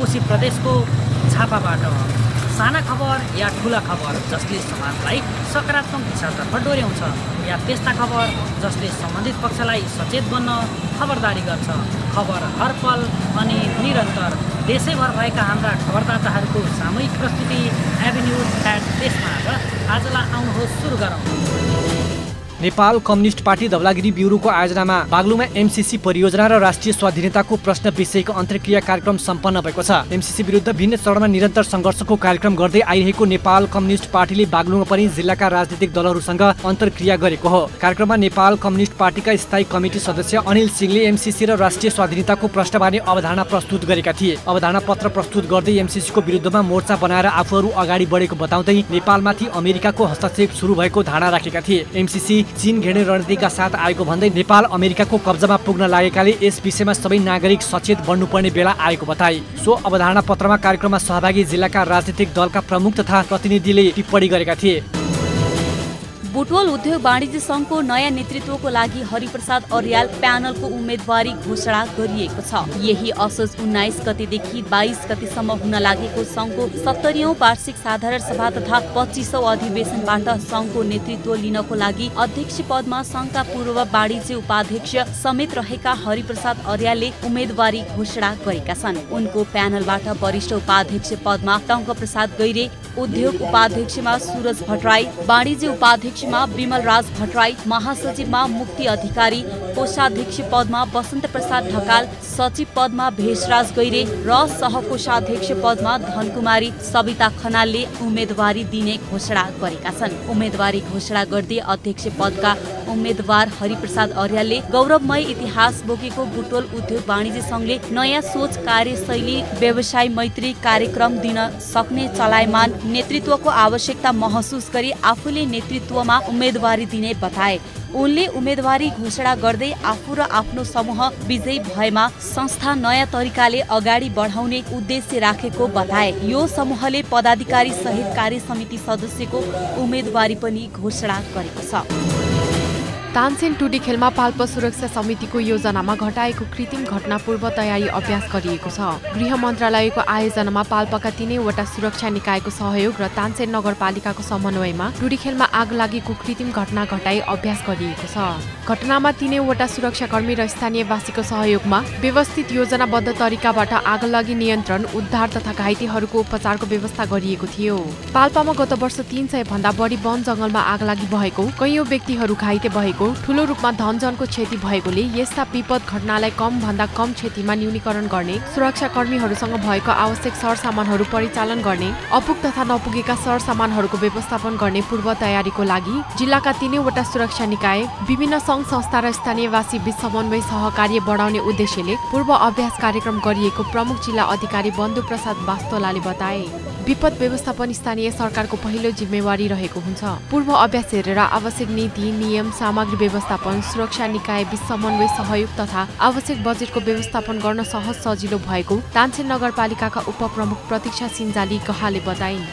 कोशी प्रदेशको छापाबाट। साना खबर या ठुला खबर जसले समाजलाई सकारात्मक दिशातर्फ डोर्याउँछ या त्यस्ता खबर जसले सम्बन्धित पक्षलाई सचेत बन्न खबरदारी गर्छ। खबर हर पल अनि निरन्तर देशैभर भएका हाम्रा खबरदाताहरूको सामूहिक प्रस्तुति एभिन्यूज@देशमा। आजलाई आउनुहोस् सुरु गरौँ। नेपाल कम्युनिस्ट पार्टी धवलागिरी ब्युरोको आयोजनामा बागलुङमा एमसीसी परियोजना र राष्ट्रिय स्वाधीनताको प्रश्न विषयको अन्तर्क्रिया कार्यक्रम सम्पन्न भएको छ। एमसीसी विरुद्ध भिन्न चरणमा निरन्तर सङ्घर्षको कार्यक्रम गर्दै आइरहेको नेपाल कम्युनिस्ट पार्टीले बागलुङमा पनि जिल्लाका राजनीतिक दलहरूसँग अन्तर्क्रिया गरेको हो। कार्यक्रममा नेपाल कम्युनिस्ट पार्टीका स्थायी कमिटी सदस्य अनिल सिंहले एमसीसी र राष्ट्रिय स्वाधीनताको प्रश्नबारे अवधारणा प्रस्तुत गरेका थिए। अवधारणा पत्र प्रस्तुत गर्दै एमसीसीको विरुद्धमा मोर्चा बनाएर आफूहरू अगाडि बढेको बताउँदै नेपालमाथि अमेरिकाको हस्तक्षेप सुरु भएको धारणा राखेका थिए। एमसीसी चीन घेर्ने रणनीतिका साथ आएको भन्दै नेपाल अमेरिकाको कब्जामा पुग्न लागेकाले यस विषयमा सबै नागरिक सचेत बन्नुपर्ने बेला आएको बताए। सो अवधारणा पत्रमा कार्यक्रममा सहभागी जिल्लाका राजनीतिक दलका प्रमुख तथा प्रतिनिधिले टिप्पणी गरेका थिए। बुटवल उद्योग वाणिज्य संघको नयाँ नेतृत्वको लागि हरिप्रसाद अर्याल प्यानलको उम्मेदवारी घोषणा गरिएको छ। यही असोज 19 गतेदेखि 22 गतेसम्म हुन लागेको संघको 70औं वार्षिक साधारण सभा तथा 25औं अधिवेशनबाट संघको नेतृत्व लिनको लागि अध्यक्ष पदमा संघका पूर्व वाणिज्य उपाध्यक्ष समेत रहेका हरिप्रसाद अर्यालले उम्मेदवारी घोषणा गरेका छन्। उनको प्यानलबाट वरिष्ठ उपाध्यक्ष पदमा टङ्कप्रसाद गैरे, उद्योग उपाध्यक्षमा सूरज भट्टराई, वाणिज्य उपाध्यक्षमा विमल राज भट्टराई, महासचिवमा मुक्ति अधिकारी, कोषाध्यक्ष पदमा वसन्त प्रसाद ढकाल, सचिव पदमा भेषराज गैरे र सहकोषाध्यक्ष पदमा धनकुमारी सविता खनालले उम्मेदवारी दिने घोषणा गरेका छन्। उम्मेदवारी घोषणा गर्दै अध्यक्ष पदका उम्मेदवार हरिप्रसाद अर्यालले गौरवमय इतिहास बोकेको बुटवल उद्योग वाणिज्य संघले नयाँ सोच, कार्यशैली, व्यवसाय मैत्री कार्यक्रम दिन सक्ने चलायमान नेतृत्वको आवश्यकता महसुस गरी आफूले नेतृत्वमा उम्मेदवारी दिने बताए। उनले उम्मेदवारी घोषणा गर्दै आफू र आफ्नो समूह विजयी भएमा संस्था नयाँ तरिकाले अगाडि बढाउने उद्देश्य राखेको बताए। यो समूहले पदाधिकारी सहित कार्य समिति सदस्यको उम्मेदवारी पनि घोषणा गरेको छ। तानसेन टुडी खेलमा पाल्पा सुरक्षा समितिको योजनामा घटाएको कृत्रिम घटना पूर्व तयारी अभ्यास गरिएको छ। गृह मन्त्रालयको आयोजनामा पाल्पाका 3वटा सुरक्षा निकायको सहयोग र तानसेन नगरपालिकाको समन्वयमा टुडी खेलमा आग लागेको कृत्रिम घटना घटाई अभ्यास गरिएको छ। घटनामा 3वटा सुरक्षाकर्मी र स्थानीयवासीको सहयोगमा व्यवस्थित योजनाबद्ध तरिकाबाट आगलागी नियन्त्रण, उद्धार तथा घाइतेहरूको उपचारको व्यवस्था गरिएको थियो। पाल्पामा गत वर्ष 300 भन्दा बढी वन जंगलमा आगलागी भएको, कैयौं व्यक्तिहरू घाइते भएको, ठूलो रूपमा धनजनको क्षति भएकोले यस्ता विपद घटनालाई कम भन्दा कम क्षतिमा न्यूनीकरण गर्ने, सुरक्षाकर्मीहरूसँग भएको आवश्यक सरसामानहरू परिचालन गर्ने, अपुग तथा नपुगेका सरसामानहरूको व्यवस्थापन गर्ने पूर्व तयारीको लागि जिल्लाका 3वटा सुरक्षा निकाय, विभिन्न सङ्घ संस्था र स्थानीयवासी बीच समन्वय सहकार्य बढाउने उद्देश्यले पूर्व अभ्यास कार्यक्रम गरिएको प्रमुख जिल्ला अधिकारी बन्धु प्रसाद वास्तोलाले बताए। विपद व्यवस्थापन स्थानीय सरकारको पहिलो जिम्मेवारी रहेको हुन्छ। पूर्व अभ्यास हेरेर आवश्यक नीति, नियम, सामग्री व्यवस्थापन, सुरक्षा निकाय बीच समन्वय, सहयोग तथा आवश्यक बजेटको व्यवस्थापन गर्न सहज सजिलो भएको तानसेन नगरपालिकाका उपप्रमुख प्रतीक्षा सिन्जाली गहाले बताइन्।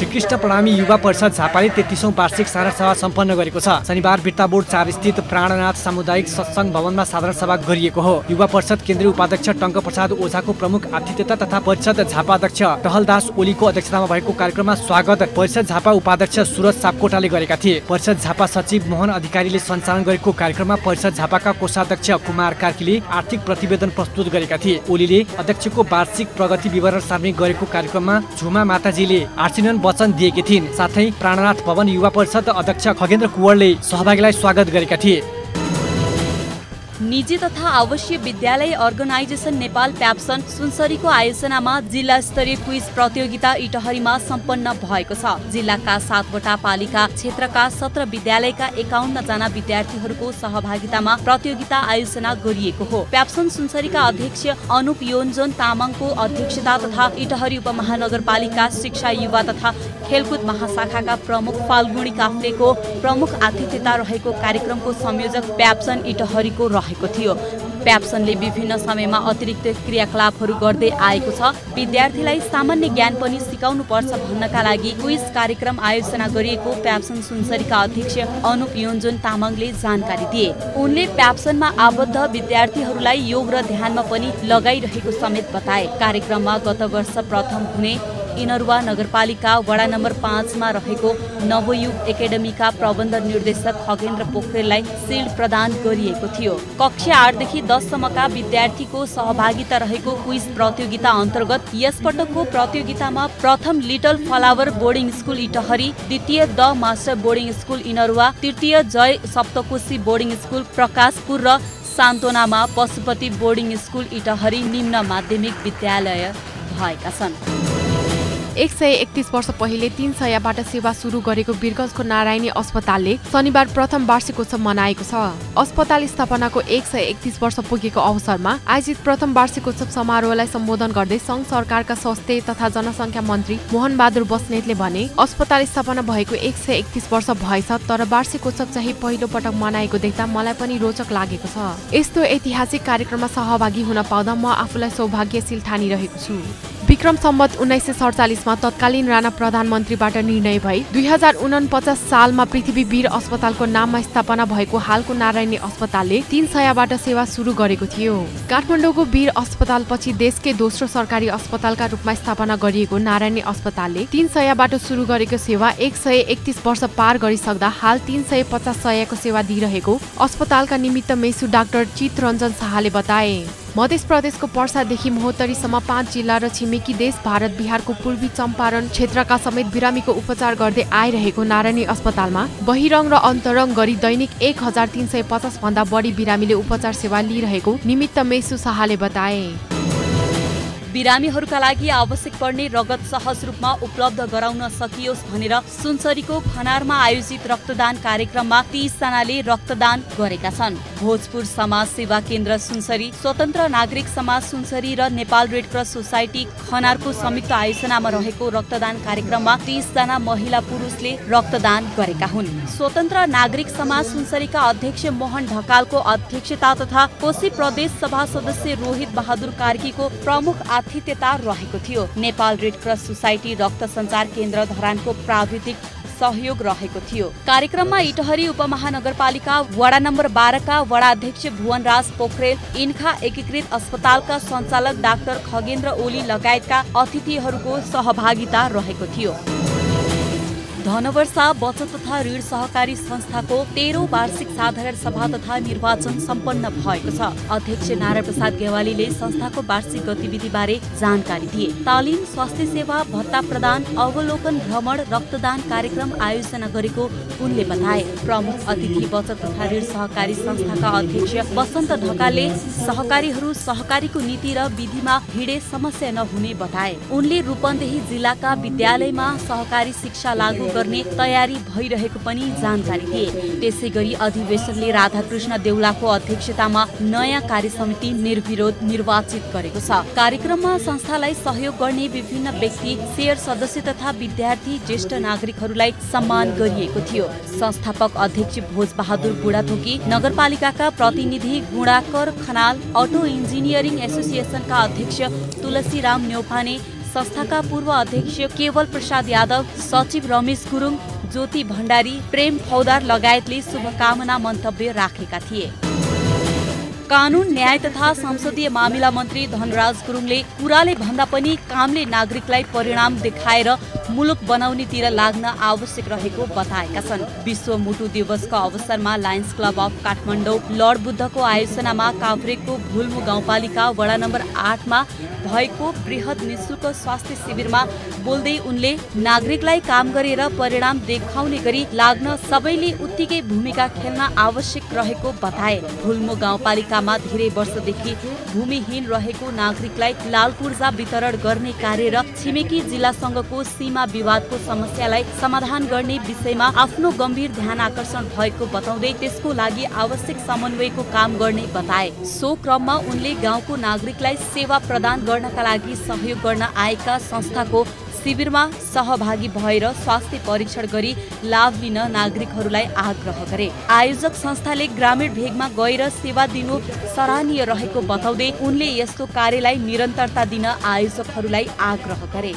श्रीकृष्ण प्रणामी युवा परिषद झापाले 33औं वार्षिक साधारण सभा सम्पन्न गरेको छ। शनिबार बिर्ताबोर्ड 4 स्थित प्राणनाथ सामुदायिक सत्संग भवनमा साधारण सभा गरिएको हो। युवा परिषद केन्द्रीय उपाध्यक्ष टङ्क प्रसाद ओझाको प्रमुख आतिथ्यता तथा परिषद झापा अध्यक्ष टहलदास ओलीको अध्यक्षतामा भएको कार्यक्रममा स्वागत परिषद झापा उपाध्यक्ष सुरज सापकोटाले गरेका थिए। परिषद झापा सचिव मोहन अधिकारीले सञ्चालन गरेको कार्यक्रममा परिषद झापाका कोषाध्यक्ष कुमार कार्कीले आर्थिक प्रतिवेदन प्रस्तुत गरेका थिए। ओलीले अध्यक्षको वार्षिक प्रगति विवरण सार्वजनिक गरेको कार्यक्रममा झुमा माताजीले आर्चिनन वचन दिएकी थिइन्। साथै प्राणनाथ भवन युवा परिषद अध्यक्ष खगेन्द्र कुँवरले सहभागीलाई स्वागत गरेका थिए। निजी तथा आवासीय विद्यालय अर्गनाइजेसन नेपाल प्याप्सन सुनसरीको आयोजनामा जिल्ला स्तरीय क्विज प्रतियोगिता इटहरीमा सम्पन्न भएको छ। जिल्लाका 7वटा पालिका क्षेत्रका 17 विद्यालयका 51 जना विद्यार्थीहरूको सहभागितामा प्रतियोगिता आयोजना गरिएको हो। प्याप्सन सुनसरीका अध्यक्ष अनुप योन्जन तामाङको अध्यक्षता तथा इटहरी उपमहानगरपालिका शिक्षा युवा तथा खेलकुद महाशाखाका प्रमुख फाल्गुनी काफ्लेको प्रमुख आतिथ्यता रहेको कार्यक्रमको संयोजक प्याप्सन इटहरीको रहेको थियो। प्याप्सनले विभिन्न समयमा अतिरिक्त क्रियाकलापहरू गर्दै आएको छ। विद्यार्थीलाई सामान्य ज्ञान पनि सिकाउनु पर्छ भन्नका लागि क्विज कार्यक्रम आयोजना गरिएको प्याप्सन सुनसरीका अध्यक्ष अनुप योन्जन तामाङले जानकारी दिए। उनले प्याप्सनमा आबद्ध विद्यार्थीहरूलाई योग र ध्यानमा पनि लगाइरहेको समेत बताए। कार्यक्रममा गत वर्ष प्रथम हुने इनरुवा नगरपालिका वडा नम्बर 5 मा रहेको नवयुग एकाडेमीका प्रबन्ध निर्देशक खगेन्द्र पोखरेललाई सिल्ड प्रदान गरिएको थियो। कक्षा 8 देखि 10 सम्मका विद्यार्थीको सहभागिता रहेको क्विज प्रतियोगिता अन्तर्गत यसपटकको प्रतियोगितामा प्रथम little flower boarding school Itahari, द्वितीय the master boarding school Inaruwa, तृतीय जय सप्तकोशी बोर्डिङ स्कुल प्रकाशपुर र सान्तोनामा पशुपति बोर्डिङ स्कुल इटहरी निम्न माध्यमिक विद्यालय भएका छन्। 131 वर्ष पहिले 300बाट सेवा सुरु गरेको वीरगञ्जको नारायणी अस्पतालले शनिबार प्रथम वार्षिकोत्सव मनाएको छ। अस्पताल स्थापनाको 131 वर्ष पुगेको अवसरमा आयोजित प्रथम वार्षिकोत्सव समारोहलाई सम्बोधन गर्दै सङ्घ सरकारका स्वास्थ्य तथा जनसङ्ख्या मन्त्री मोहन बहादुर बस्नेतले भने, अस्पताल स्थापना भएको 131 वर्ष भएछ, तर वार्षिकोत्सव चाहिँ पहिलो पटक मनाएको देख्दा मलाई पनि रोचक लागेको छ। यस्तो ऐतिहासिक कार्यक्रममा सहभागी हुन पाउँदा म आफूलाई सौभाग्यशील ठानिरहेको छु। विक्रम सम्वत 1947 मा तत्कालीन राणा प्रधानमन्त्रीबाट निर्णय भई 2049 सालमा पृथ्वी वीर अस्पतालको नाममा स्थापना भएको हालको नारायणी अस्पतालले 300बाट सेवा सुरु गरेको थियो। काठमाडौँको वीर अस्पताल पछि देशकै दोस्रो सरकारी अस्पतालका रूपमा स्थापना गरिएको नारायणी अस्पतालले 300बाट सुरु गरेको सेवा 131 वर्ष पार गरिसक्दा हाल 350 सयको सेवा दिइरहेको अस्पतालका निमित्त मेसु डाक्टर चितरञ्जन शाहले बताए। मध्य प्रदेशको पर्सादेखि महोत्तरीसम्म 5 जिल्ला र छिमेकी देश भारत बिहारको पूर्वी चम्पारण क्षेत्रका समेत बिरामीको उपचार गर्दै आइरहेको नारायणी अस्पतालमा बहिरङ र अन्तरङ गरी दैनिक 1350 भन्दा बढी बिरामीले उपचार सेवा लिइरहेको निमित्त मेसु शाहले बताए। बिरामीहरूका लागि आवश्यक पर्ने रगत सहज रूपमा उपलब्ध गराउन सकियोस् भनेर सुनसरीको खनारमा आयोजित रक्तदान कार्यक्रममा 30 जनाले रक्तदान गरेका छन्। भोजपुर समाज सेवा केन्द्र सुनसरी, स्वतन्त्र नागरिक समाज सुनसरी र नेपाल रेड क्रस सोसाइटी खनारको संयुक्त आयोजनामा रहेको रक्तदान कार्यक्रममा 30 जना महिला पुरुषले रक्तदान गरेका हुन्। स्वतन्त्र नागरिक समाज सुनसरीका अध्यक्ष मोहन ढकालको अध्यक्षता तथा कोशी प्रदेश सभा सदस्य रोहित बहादुर कार्कीको प्रमुख आतिथ्यता रहेको थियो। नेपाल रेड क्रस सोसाइटी रक्त सञ्चार केन्द्र धरानको प्राविधिक सहयोग रहेको थियो। कार्यक्रममा इटहरी उपमहानगरपालिका वडा नम्बर 12 का वडा अध्यक्ष भुवनराज पोखरेल, इन्खा एकीकृत अस्पतालका सञ्चालक डाक्टर खगेन्द्र ओली लगायतका अतिथिहरूको सहभागिता रहेको थियो। धनवर्षा बचत तथा ऋण सहकारी संस्थाको 13औं वार्षिक साधारण सभा तथा निर्वाचन सम्पन्न भएको छ। अध्यक्ष नारायण प्रसाद गेवालीले संस्थाको वार्षिक गतिविधि बारे जानकारी दिए। तालिम, स्वास्थ्य सेवा, भत्ता प्रदान, अवलोकन भ्रमण, रक्तदान कार्यक्रम आयोजना गरेको उनले बताए। प्रमुख अतिथि बचत तथा ऋण सहकारी संस्थाका अध्यक्ष वसन्त ढकालले सहकारीहरू सहकारीको नीति र विधिमा भिडे समस्या नहुने बताए। उनले रूपन्देही जिल्लाका विद्यालयमा सहकारी शिक्षा लागू गर्ने तयारी भइरहेको पनि जानकारी दिए। त्यसैगरी अधिवेशनले राधाकृष्ण देउलाको अध्यक्षतामा नयाँ कार्यसमिति निर्विरोध निर्वाचित गरेको छ। कार्यक्रममा संस्थालाई सहयोग गर्ने विभिन्न व्यक्ति, शेयर सदस्य तथा विद्यार्थी, ज्येष्ठ नागरिकहरूलाई सम्मान गरिएको थियो। संस्थापक अध्यक्ष भोज बहादुर बुढाथोकी, नगरपालिकाका प्रतिनिधि गुणाकर खनाल, अटो इन्जिनियरिङ एसोसिएसनका अध्यक्ष तुलसीराम न्यौपाने, संस्थाका पूर्व अध्यक्ष केवल प्रसाद यादव, सचिव रमेश गुरुङ, ज्योति भण्डारी, प्रेम फौदार लगायतले शुभकामना मन्तव्य राखेका थिए। कानून, न्याय तथा संसदीय मामिला मन्त्री धनराज गुरुङले कुराले भन्दा पनि कामले नागरिकलाई परिणाम देखाएर मुलुक बनाउनेतिर लाग्न आवश्यक रहेको बताएका छन्। विश्व मुटु दिवसको अवसरमा lions club of Kathmandu lord बुद्धको आयोजनामा काभ्रेको भुल्मु गाउँपालिका वडा नम्बर 8 मा भएको बृहत निःशुल्क स्वास्थ्य शिविरमा बोल्दै उनले नागरिकलाई काम गरेर परिणाम देखाउने गरी लाग्न सबैले उत्तिकै भूमिका खेल्न आवश्यक रहेको बताए। भुल्मु गाउँपालिकामा धेरै वर्षदेखि भूमिहीन रहेको नागरिकलाई लाल पूर्जा वितरण गर्ने कार्य र छिमेकी जिल्लासँगको सीमा विवादको समस्यालाई समाधान गर्ने विषयमा आफ्नो गम्भीर ध्यान आकर्षण भएको बताउँदै त्यसको लागि आवश्यक समन्वयको काम गर्ने बताए। सो क्रममा उनले गाउँको नागरिकलाई सेवा प्रदान गर्नका लागि सहयोग गर्न आएका संस्थाको शिविरमा सहभागी भएर स्वास्थ्य परीक्षण गरी लाभ लिन नागरिकहरूलाई आग्रह गरे। आयोजक संस्थाले ग्रामीण भेगमा गएर सेवा दिनु सराहनीय रहेको बताउँदै उनले यस्तो कार्यलाई निरन्तरता दिन आयोजकहरूलाई आग्रह गरे।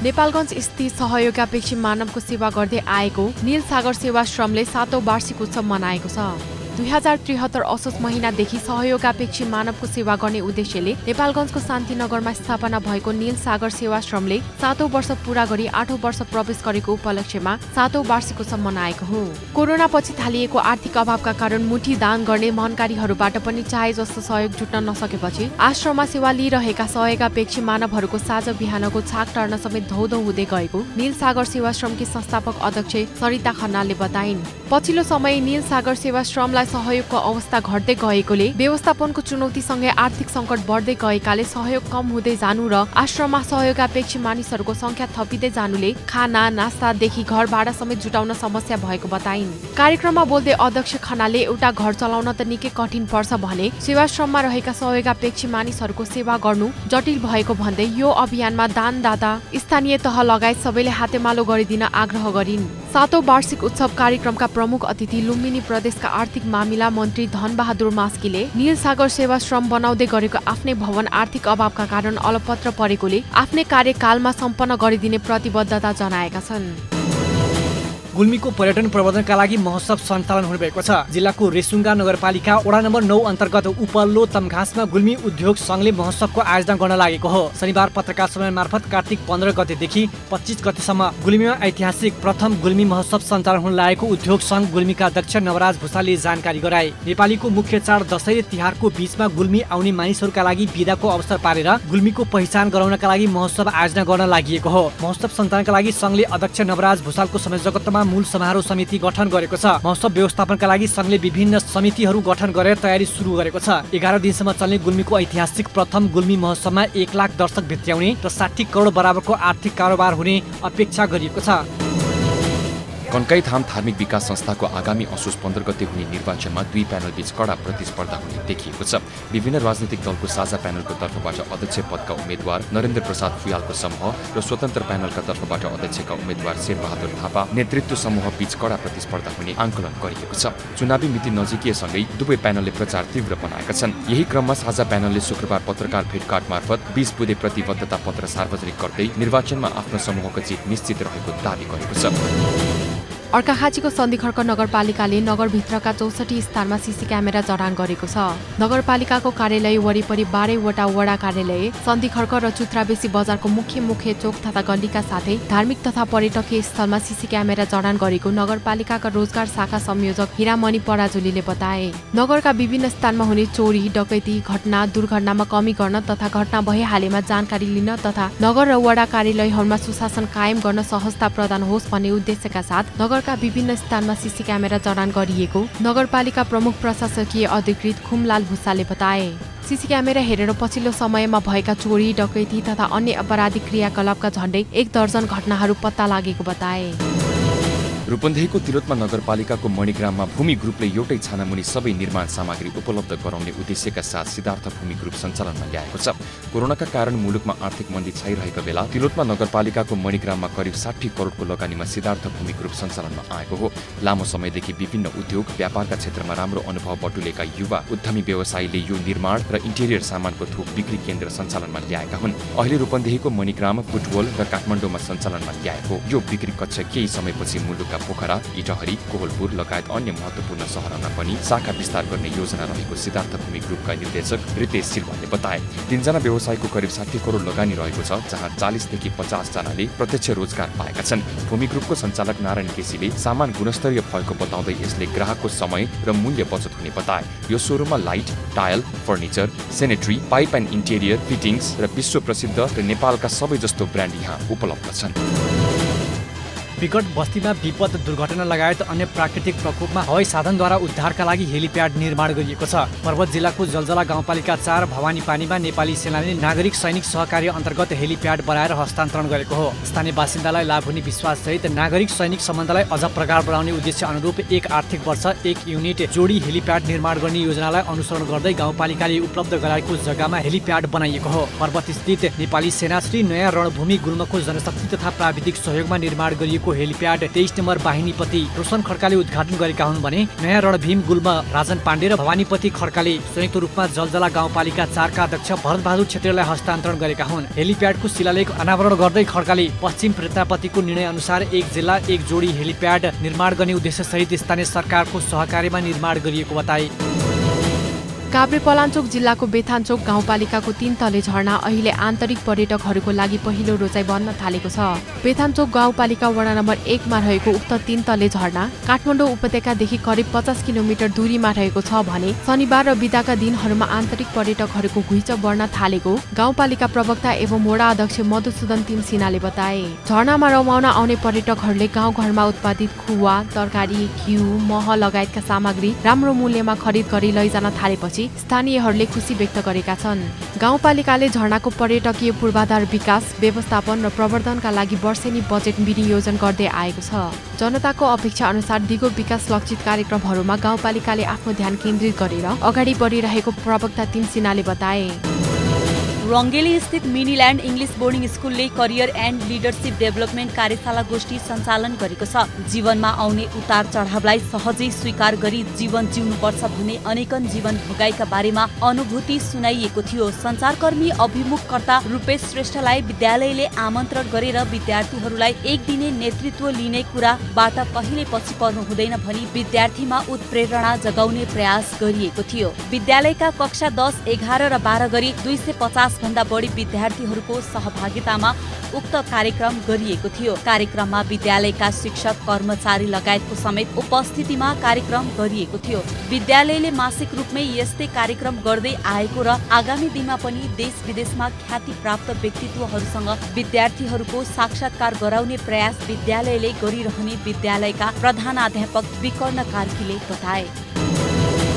नेपालगञ्ज स्थित सहयोगापेक्षी मानवको सेवा गर्दै आएको नील सागर सेवाश्रमले 7औं वार्षिक उत्सव मनाएको छ। 2073 असोज महिनादेखि सहयोगापेक्षी मानवको सेवा गर्ने उद्देश्यले नेपालगञ्जको शान्तिनगरमा स्थापना भएको नील सागर सेवाश्रमले 7औं वर्ष पूरा गरी 8औं वर्ष प्रवेश गरेको उपलक्ष्यमा 7औं वार्षिक उत्सव मनाएको हो। कोरोना पछि थालिएको आर्थिक अभावका कारण मुठी दान गर्ने मनकारीहरूबाट पनि चाहे जस्तो सहयोग जुट्न नसकेपछि आश्रममा सेवा लिइरहेका सहयोगापेक्षी मानवहरूको साँझ बिहानको छाक टार्न समेत धौधौ हुँदै गएको नील सागर सेवाश्रमकी संस्थापक अध्यक्ष सरिता खन्नालले बताइन्। पछिल्लो समय नील सागर सेवाश्रमलाई सहयोगको अवस्था घट्दै गएकोले व्यवस्थापनको चुनौतीसँगै आर्थिक सङ्कट बढ्दै गएकाले सहयोग कम हुँदै जानु र आश्रममा सहयोगापेक्षी मानिसहरूको संख्या थपिँदै जानुले खाना नास्तादेखि घर भाडा समेत जुटाउन समस्या भएको बताइन्। कार्यक्रममा बोल्दै अध्यक्ष खनालले एउटा घर चलाउन त निकै कठिन पर्छ भने सेवाश्रममा रहेका सहयोगापेक्षी मानिसहरूको सेवा गर्नु जटिल भएको भन्दै यो अभियानमा दानदाता स्थानीय तह लगायत सबैले हातेमालो गरिदिन आग्रह गरिन्। 7औं वार्षिक उत्सव कार्यक्रमका प्रमुख अतिथि लुम्बिनी प्रदेशका आर्थिक मामिला मन्त्री धनबहादुर मास्कीले नील सागर सेवाश्रम बनाउँदै गरेको आफ्नै भवन आर्थिक अभावका कारण अलपत्र परेकोले आफ्नै कार्यकालमा सम्पन्न गरिदिने प्रतिबद्धता जनाएका छन्। गुल्मीको पर्यटन प्रवर्धनका लागि महोत्सव सञ्चालन हुनुभएको छ। जिल्लाको रेसुङ्गा नगरपालिका वडा नम्बर 9 अन्तर्गत उपल्लो तमघासमा गुल्मी उद्योग संघले महोत्सवको आयोजना गर्न लागेको हो। शनिबार पत्रकार सम्मेलन मार्फत कार्तिक 15 गतेदेखि 25 गतेसम्म गुल्मीमा ऐतिहासिक प्रथम गुल्मी महोत्सव सञ्चालन हुन लागेको उद्योग संघ गुल्मीका अध्यक्ष नवराज भुसालले जानकारी गराए। नेपालीको मुख्य चाड दशैं र तिहारको बीचमा गुल्मी आउने मानिसहरूका लागि बिदाको अवसर पारेर गुल्मीको पहिचान गराउनका लागि महोत्सव आयोजना गर्न लागि हो। महोत्सव सञ्चालनका लागि संघले अध्यक्ष नवराज भुसालको संयोजकत्वमा मूल समारोह समिति गठन गरेको छ। महोत्सव व्यवस्थापनका लागि संघले विभिन्न समितिहरू गठन गरेर तयारी सुरु गरेको छ। 11 दिनसम्म चल्ने गुल्मीको ऐतिहासिक प्रथम गुल्मी महोत्सवमा 1 लाख दर्शक भित्र्याउने र 60 करोड बराबरको आर्थिक कारोबार हुने अपेक्षा गरिएको छ। कन्काई धाम धार्मिक विकास संस्थाको आगामी असोज 15 गते हुने निर्वाचनमा 2 प्यानल बीच कडा प्रतिस्पर्धा हुने देखिएको छ। विभिन्न राजनीतिक दलको साझा प्यानलको तर्फबाट अध्यक्ष पदका उम्मेद्वार नरेन्द्र प्रसाद फुयालको समूह र स्वतन्त्र प्यानलका तर्फबाट अध्यक्षका उम्मेद्वार शेरबहादुर थापा नेतृत्व समूह बीच कडा प्रतिस्पर्धा हुने आंकलन गरिएको छ। चुनावी मिति नजिकिएसँगै दुवै प्यानलले प्रचार तीव्र बनाएका छन्। यही क्रममा साझा प्यानलले शुक्रबार पत्रकार भेटघाट मार्फत 20 बुँदे प्रतिबद्धता पत्र सार्वजनिक गर्दै निर्वाचनमा आफ्नो समूहको जित निश्चित रहेको दावी गरेको छ। अर्काखाँचीको सन्धिखर्क नगरपालिकाले नगरभित्रका 64 स्थानमा सीसी क्यामेरा जडान गरेको छ। नगरपालिकाको कार्यालय वरिपरि 12वटा वडा कार्यालय, सन्धिखर्क र चुत्राबेसी बजारको मुख्य चोक तथा गल्लीका साथै धार्मिक तथा पर्यटकीय स्थलमा सीसी क्यामेरा जडान गरेको नगरपालिकाका रोजगार शाखा संयोजक हिरामणि पराजुलीले बताए। नगरका विभिन्न स्थानमा हुने चोरी, डकैती घटना, दुर्घटनामा कमी गर्न तथा घटना भइहालेमा जानकारी लिन तथा नगर र वडा कार्यालयहरूमा सुशासन कायम गर्न सहजता प्रदान होस् भन्ने उद्देश्यका साथ नगरका विभिन्न स्थानमा सीसी क्यामेरा जडान गरिएको नगरपालिका प्रमुख प्रशासकीय अधिकृत खुमलाल भुसालले बताए। सीसी क्यामेरा हेरेर पछिल्लो समयमा भएका चोरी, डकैती तथा अन्य अपराधिक क्रियाकलापका झण्डै 1 दर्जन घटनाहरू पत्ता लागेको बताए। रूपन्देहीको तिलोत्मा नगरपालिकाको मणिग्राममा भूमि ग्रुपले एउटै छानामुनि सबै निर्माण सामग्री उपलब्ध गराउने उद्देश्यका साथ सिद्धार्थ भूमि ग्रुप सञ्चालनमा ल्याएको छ। कोरोनाका कारण मुलुकमा आर्थिक मन्दी छाइरहेको बेला तिलोत्मा नगरपालिकाको मणिग्राममा करिब 60 करोडको लगानीमा सिद्धार्थ भूमि ग्रुप सञ्चालनमा आएको हो। लामो समयदेखि विभिन्न उद्योग व्यापारका क्षेत्रमा राम्रो अनुभव बटुलेका युवा उद्यमी व्यवसायीले यो निर्माण र इन्टेरियर सामानको थोक बिक्री केन्द्र सञ्चालनमा ल्याएका हुन्। अहिले रूपन्देहीको मणिग्राम, बुटवल र काठमाडौँमा सञ्चालनमा ल्याएको यो बिक्री कक्ष केही समयपछि मुलुकका पोखरा, इटहरी, कोहलपुर लगायत अन्य महत्त्वपूर्ण शहरमा पनि शाखा विस्तार गर्ने योजना रहेको सिद्धार्थ भूमि ग्रुपका निर्देशक रितेश सिल्वाले बताए। 3 जना व्यवसायीको करिब 60 करोड लगानी रहेको छ, जहाँ 40 देखि 50 जनाले प्रत्यक्ष रोजगार पाएका छन्। भूमि ग्रुपको सञ्चालक नारायण केसीले सामान गुणस्तरीय भएको बताउँदै यसले ग्राहकको समय र मूल्य बचत हुने बताए। यो सोरुममा light, tile, furniture, sanitary, pipe and interior, fittings र विश्व प्रसिद्ध र नेपालका सबै जस्तो ब्रान्ड यहाँ उपलब्ध छन्। विकट बस्तीमा विपद दुर्घटना लगायत अन्य प्राकृतिक प्रकोपमा हवाई साधनद्वारा उद्धारका लागि हेलिप्याड निर्माण गरिएको छ। पर्वत जिल्लाको जलजला गाउँपालिका 4 भवानी पानीमा नेपाली सेनाले नागरिक सैनिक सहकार्य अन्तर्गत हेलिप्याड बनाएर हस्तान्तरण गरेको हो। स्थानीय बासिन्दालाई लाभ हुने विश्वाससहित नागरिक सैनिक सम्बन्धलाई अझ प्रगाढ बनाउने उद्देश्य अनुरूप 1 आर्थिक वर्ष 1 युनिट जोडी हेलिप्याड निर्माण गर्ने योजनालाई अनुसरण गर्दै गाउँपालिकाले उपलब्ध गराएको जग्गामा हेलिप्याड बनाइएको हो। पर्वत स्थित नेपाली सेना श्री नयाँ रणभूमि गुल्मको जनशक्ति तथा प्राविधिक सहयोगमा निर्माण गरिएको हेलिप्याड 23 नम्बर वाहिनीपति रोशन खड्काले उद्घाटन गरेका हुन् भने नयाँ रणभीम गुल्म राजन पाण्डे र भवानीपति खड्काले संयुक्त रूपमा जलजला गाउँपालिका 4 का अध्यक्ष भरतबहादुर छेत्रीलाई हस्तान्तरण गरेका हुन्। हेलिप्याडको शिलालेख अनावरण गर्दै खड्काले पश्चिम प्रतापतिको निर्णय अनुसार 1 जिल्ला 1 जोडी हेलिप्याड निर्माण गर्ने उद्देश्य सहित स्थानीय सरकारको सहकार्यमा निर्माण गरिएको बताए। काभ्रेपलाञ्चोक जिल्लाको बेथानचोक गाउँपालिकाको 3 तले झरना अहिले आन्तरिक पर्यटकहरूको लागि पहिलो रोचाइ बन्न थालेको छ। बेथानचोक गाउँपालिका वडा नम्बर 1 मा रहेको उक्त 3 तले झरना काठमाडौँ उपत्यकादेखि करिब 50 किलोमिटर दूरीमा रहेको छ भने शनिबार र बिदाका दिनहरूमा आन्तरिक पर्यटकहरूको घुइँचो बढ्न थालेको गाउँपालिका प्रवक्ता एवं वडा अध्यक्ष मधुसूदन तिम सिन्हाले बताए। झरनामा रमाउन आउने पर्यटकहरूले गाउँघरमा उत्पादित खुवा, तरकारी, घिउ, मह लगायतका सामग्री राम्रो मूल्यमा खरिद गरी लैजान थालेपछि स्थानीयहरूले खुसी व्यक्त गरेका छन्। गाउँपालिकाले झरनाको पर्यटकीय पूर्वाधार विकास, व्यवस्थापन र प्रवर्धनका लागि वर्षेनी बजेट विनियोजन गर्दै आएको छ। जनताको अपेक्षा अनुसार दिगो विकास लक्षित कार्यक्रमहरूमा गाउँपालिकाले आफ्नो ध्यान केन्द्रित गरेर अगाडि बढिरहेको प्रवक्ता तिम सिन्हाले बताए। रङ्गेली स्थित मिनील्यान्ड इङ्ग्लिस बोर्डिङ स्कुलले करियर एन्ड लिडरसिप डेभलपमेन्ट कार्यशाला गोष्ठी सञ्चालन गरेको छ। जीवनमा आउने उतार चढावलाई सहजै स्वीकार गरी जीवन जिउनुपर्छ भन्ने अनेकन जीवन भोगाइका बारेमा अनुभूति सुनाइएको थियो। सञ्चारकर्मी अभिमुखकर्ता रूपेश श्रेष्ठलाई विद्यालयले आमन्त्रण गरेर विद्यार्थीहरूलाई एक दिने नेतृत्व लिने कुराबाट कहिले पछि पर्नु हुँदैन भनी विद्यार्थीमा उत्प्रेरणा जगाउने प्रयास गरिएको थियो। विद्यालयका कक्षा 10, 11 र 12 गरी 250 भन्दा बढी विद्यार्थीहरूको सहभागितामा उक्त कार्यक्रम गरिएको थियो। कार्यक्रममा विद्यालयका शिक्षक, कर्मचारी लगायतको समेत उपस्थितिमा कार्यक्रम गरिएको थियो। विद्यालयले मासिक रूपमै यस्तै कार्यक्रम गर्दै आएको र आगामी दिनमा पनि देश विदेशमा ख्याति प्राप्त व्यक्तित्वहरूसँग विद्यार्थीहरूको साक्षात्कार गराउने प्रयास विद्यालयले गरिरहने विद्यालयका प्रधानाध्यापक विकर्ण कार्कीले बताए।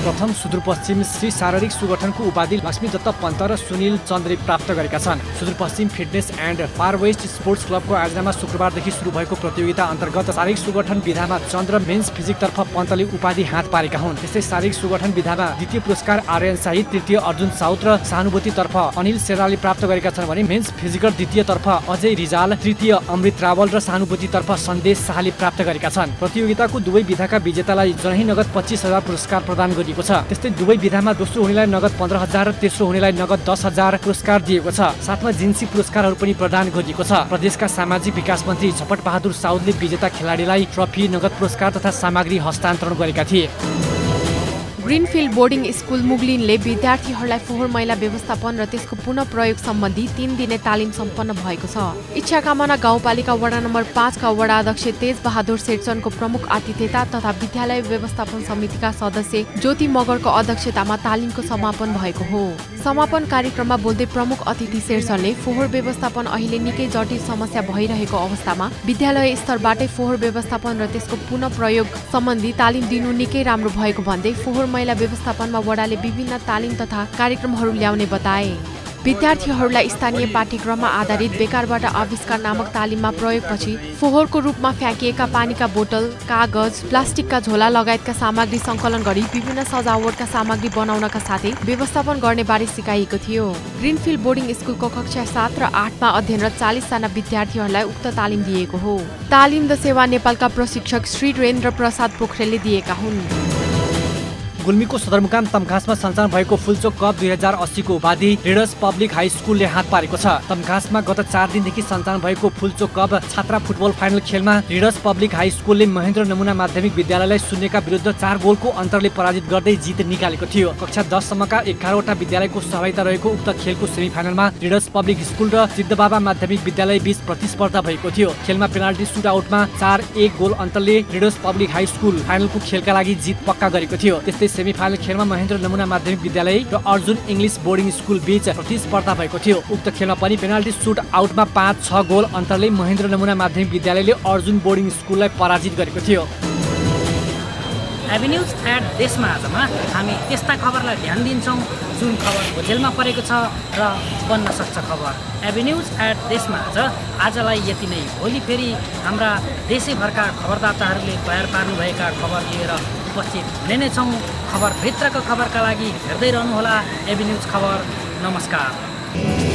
प्रथम सुदूरपश्चिम श्री शारीरिक सुगठनको उपाधि लक्ष्मी दत्त पन्त र सुनिल चन्द्रले प्राप्त गरेका छन्। Sudurpashchim fitness and far west sports क्लबको आयोजनामा शुक्रबारदेखि सुरु भएको प्रतियोगिता अन्तर्गत शारीरिक सुगठन विधामा चन्द्र मेन्स फिजिकतर्फ पन्तले उपाधि हात पारेका हुन्। त्यस्तै शारीरिक सुगठन विधामा द्वितीय पुरस्कार आर्यन शाही, तृतीय अर्जुन साउत र सहानुभूतितर्फ अनिल शेराले प्राप्त गरेका छन् भने मेन्स फिजिकल द्वितीयतर्फ अजय रिजाल, तृतीय अमृत रावल र सहानुभूतितर्फ सन्देश शाहले प्राप्त गरेका छन्। प्रतियोगिताको दुवै विधाका विजेतालाई जनै नगद 25,000 पुरस्कार प्रदान गरिएको छ। त्यस्तै दुवै विधामा दोस्रो हुनेलाई नगद 15,000 र तेस्रो हुनेलाई नगद 10,000 पुरस्कार दिएको छ। साथमा जिन्सी पुरस्कारहरू पनि प्रदान गरिएको छ। प्रदेशका सामाजिक विकास मन्त्री झपट बहादुर साउदले विजेता खेलाडीलाई ट्रफी, नगद पुरस्कार तथा सामग्री हस्तान्तरण गरेका थिए। ग्रिनफिल्ड बोर्डिङ स्कुल मुगलिनले विद्यार्थीहरूलाई फोहोर मैला व्यवस्थापन र त्यसको पुनः प्रयोग सम्बन्धी 3 दिने तालिम सम्पन्न भएको छ। इच्छाकामना गाउँपालिका वडा नम्बर 5 का वडा अध्यक्ष तेज बहादुर शेरचनको प्रमुख आतिथ्यता तथा विद्यालय व्यवस्थापन समितिका सदस्य ज्योति मगरको अध्यक्षतामा तालिमको समापन भएको हो। समापन कार्यक्रममा बोल्दै प्रमुख अतिथि शेरचनले फोहोर व्यवस्थापन अहिले निकै जटिल समस्या भइरहेको अवस्थामा विद्यालय स्तरबाटै फोहोर व्यवस्थापन र त्यसको पुनः प्रयोग सम्बन्धी तालिम दिनु निकै राम्रो भएको भन्दै फोहोर मैला व्यवस्थापनमा वडाले विभिन्न तालिम तथा कार्यक्रमहरू ल्याउने बताए। विद्यार्थीहरूलाई स्थानीय पाठ्यक्रममा आधारित बेकारबाट आविष्कार नामक तालिममा प्रयोगपछि फोहोरको रूपमा फ्याँकिएका पानीका बोतल, कागज, प्लास्टिकका झोला लगायतका सामग्री सङ्कलन गरी विभिन्न सजावटका सामग्री बनाउनका साथै व्यवस्थापन गर्ने बारे सिकाइएको थियो। ग्रिनफिल्ड बोर्डिङ स्कुलको कक्षा 7 र 8 मा अध्ययनरत 40 जना विद्यार्थीहरूलाई उक्त तालिम दिएको हो। तालिम द सेवा नेपालका प्रशिक्षक श्री रेन्द्र प्रसाद पोखरेलले दिएका हुन्। गुल्मीको सदरमुकाम तम्घासमा सञ्चालन भएको फुलचोक कप 2080 को उपाधि रिडर्स पब्लिक हाई स्कुलले हात पारेको छ। तम्घासमा गत 4 दिनदेखि सञ्चालन भएको फुलचोक कप छात्रा फुटबल फाइनल खेलमा रिडर्स पब्लिक हाई स्कुलले महेन्द्र नमुना माध्यमिक विद्यालयलाई 0 विरुद्ध 4 गोलको अन्तरले पराजित गर्दै जित निकालेको थियो। कक्षा 10 सम्मका 11 वटा विद्यालयको सहभागिता रहेको उक्त खेलको सेमिफाइनलमा रिडर्स पब्लिक स्कुल र सिद्धबाबा माध्यमिक विद्यालय बीच प्रतिस्पर्धा भएको थियो। खेलमा पेनाल्टी सुटआउटमा 4-1 गोल अन्तरले रिडर्स पब्लिक हाई स्कुल फाइनलको खेलका लागि जित पक्का गरेको थियो। त्यस्तै सेमिफाइनल खेलमा महेन्द्र नमुना माध्यमिक विद्यालय र अर्जुन इङ्ग्लिस बोर्डिङ स्कुल बीच प्रतिस्पर्धा भएको थियो। उक्त खेलमा पनि पेनाल्टी सुट आउटमा 5-6 गोल अन्तरले महेन्द्र नमुना माध्यमिक विद्यालयले अर्जुन बोर्डिङ स्कुललाई पराजित गरेको थियो। एभिन्युज एट देशमा आजमा हामी त्यस्ता खबरलाई ध्यान दिन्छौँ जुन खबर होजेलमा परेको छ र बन्न सक्छ खबर। एभिन्युज एट देशमा आजलाई यति नै। भोलि फेरि हाम्रा देशैभरका खबरदाताहरूले तयार पार्नुभएका खबर लिएर उपस्थित हुने नै छौँ। खबरभित्रको खबरका लागि हेर्दै रहनुहोला एभिन्युज खबर। नमस्कार।